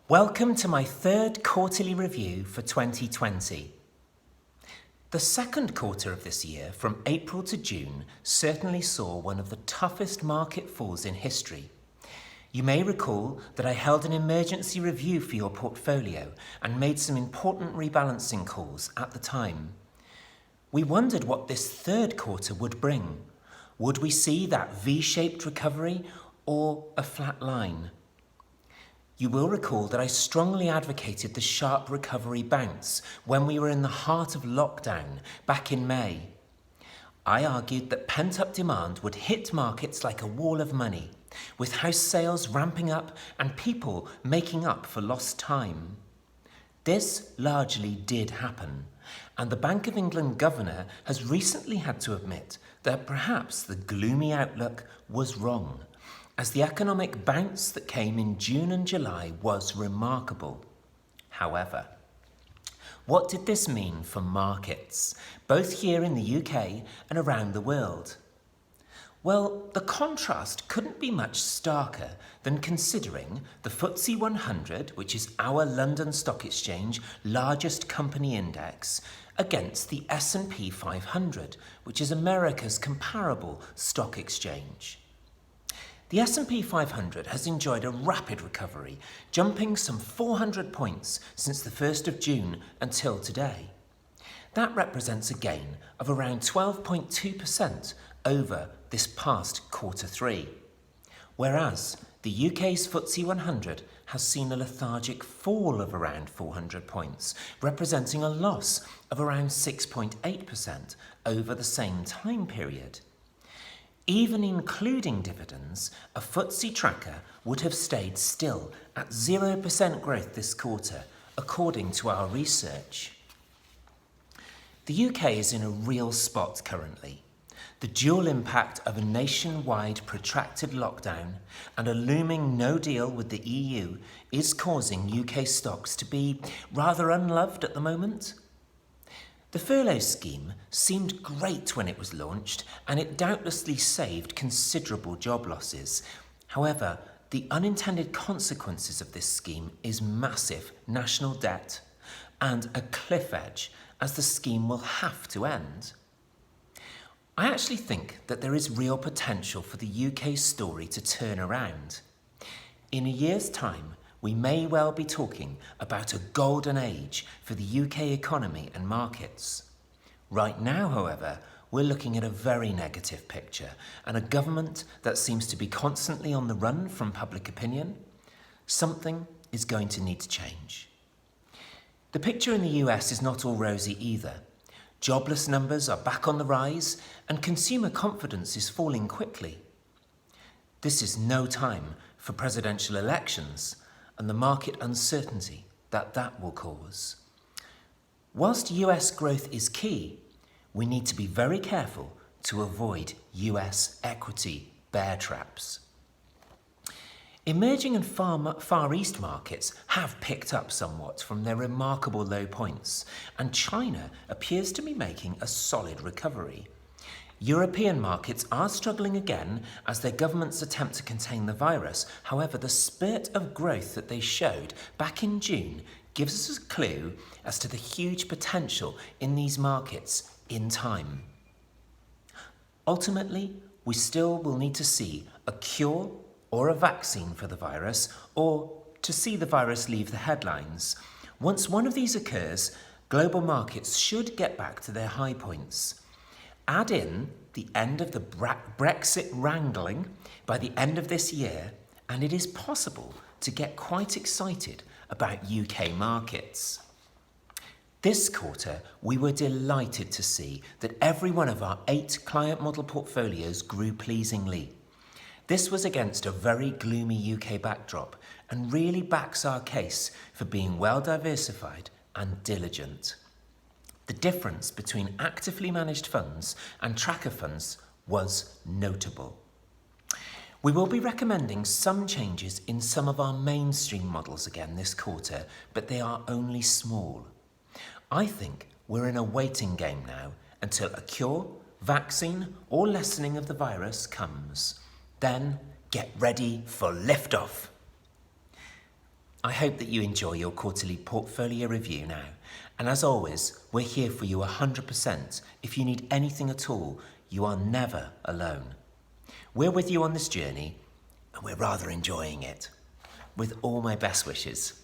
Welcome to my third quarterly review for 2020. The second quarter of this year, from April to June, certainly saw one of the toughest market falls in history. You may recall that I held an emergency review for your portfolio and made some important rebalancing calls at the time. We wondered what this third quarter would bring. Would we see that V-shaped recovery or a flat line? You will recall that I strongly advocated the sharp recovery bounce when we were in the heart of lockdown back in May. I argued that pent-up demand would hit markets like a wall of money, with house sales ramping up and people making up for lost time. This largely did happen, and the Bank of England governor has recently had to admit that perhaps the gloomy outlook was wrong, as the economic bounce that came in June and July was remarkable. However, what did this mean for markets, both here in the UK and around the world? Well, the contrast couldn't be much starker than considering the FTSE 100, which is our London Stock Exchange largest company index, against the S&P 500, which is America's comparable stock exchange. The S&P 500 has enjoyed a rapid recovery, jumping some 400 points since the 1st of June until today. That represents a gain of around 12.2% over this past quarter three, whereas the UK's FTSE 100 has seen a lethargic fall of around 400 points, representing a loss of around 6.8% over the same time period. Even including dividends, a FTSE tracker would have stayed still at 0% growth this quarter, according to our research. The UK is in a real spot currently. The dual impact of a nationwide protracted lockdown and a looming no deal with the EU is causing UK stocks to be rather unloved at the moment. The furlough scheme seemed great when it was launched, and it doubtlessly saved considerable job losses. However, the unintended consequences of this scheme is massive national debt and a cliff edge, as the scheme will have to end. I actually think that there is real potential for the UK story to turn around. In a year's time, we may well be talking about a golden age for the UK economy and markets. Right now, however, we're looking at a very negative picture and a government that seems to be constantly on the run from public opinion. Something is going to need to change. The picture in the US is not all rosy either. Jobless numbers are back on the rise and consumer confidence is falling quickly. This is no time for presidential elections and the market uncertainty that will cause. Whilst US growth is key, we need to be very careful to avoid US equity bear traps. Emerging and Far East markets have picked up somewhat from their remarkable low points, and China appears to be making a solid recovery. European markets are struggling again as their governments attempt to contain the virus. However, the spurt of growth that they showed back in June gives us a clue as to the huge potential in these markets in time. Ultimately, we still will need to see a cure or a vaccine for the virus, or to see the virus leave the headlines. Once one of these occurs, global markets should get back to their high points. Add in the end of the Brexit wrangling by the end of this year, and it is possible to get quite excited about UK markets. This quarter, we were delighted to see that every one of our 8 client model portfolios grew pleasingly. This was against a very gloomy UK backdrop and really backs our case for being well diversified and diligent. The difference between actively managed funds and tracker funds was notable. We will be recommending some changes in some of our mainstream models again this quarter, but they are only small. I think we're in a waiting game now until a cure, vaccine, or lessening of the virus comes. Then get ready for liftoff. I hope that you enjoy your quarterly portfolio review now. And as always, we're here for you 100%. If you need anything at all, you are never alone. We're with you on this journey, and we're rather enjoying it. With all my best wishes.